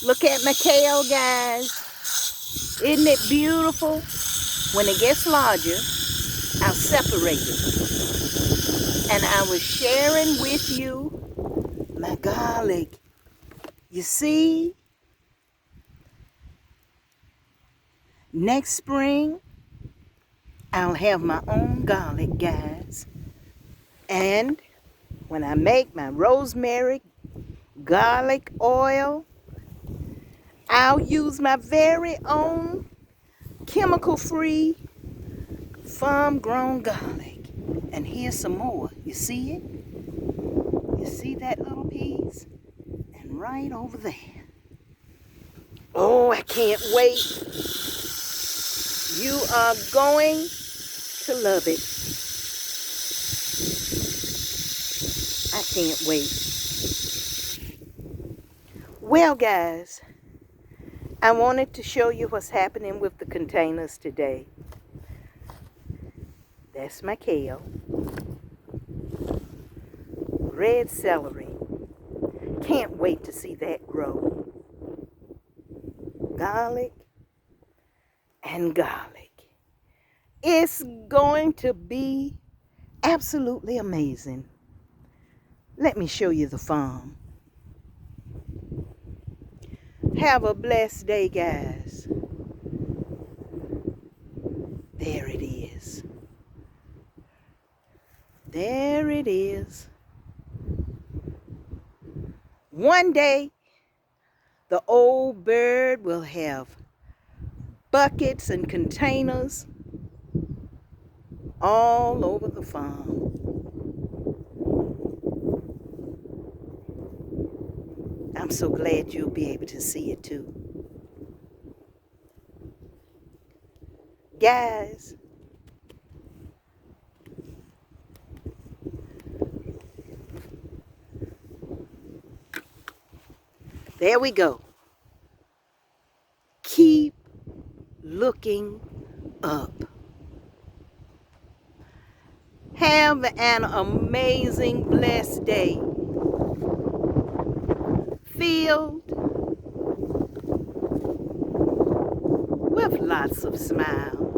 Look at my kale, guys. Isn't it beautiful? When it gets larger, I'll separate it. And I was sharing with you my garlic. You see, next spring, I'll have my own garlic, guys. And when I make my rosemary garlic oil, I'll use my very own chemical-free farm-grown garlic. And here's some more. You see it? You see that little piece? And right over there. Oh, I can't wait. You are going to love it. I can't wait. Well, guys, I wanted to show you what's happening with the containers today. That's my kale. Red celery. Can't wait to see that grow. Garlic and garlic. It's going to be absolutely amazing. Let me show you the farm. Have a blessed day, guys. There it is. There it is. One day, the old bird will have buckets and containers all over the farm. I'm so glad you'll be able to see it too. Guys, there we go. Keep looking up. Have an amazing, blessed day. Filled with lots of smiles.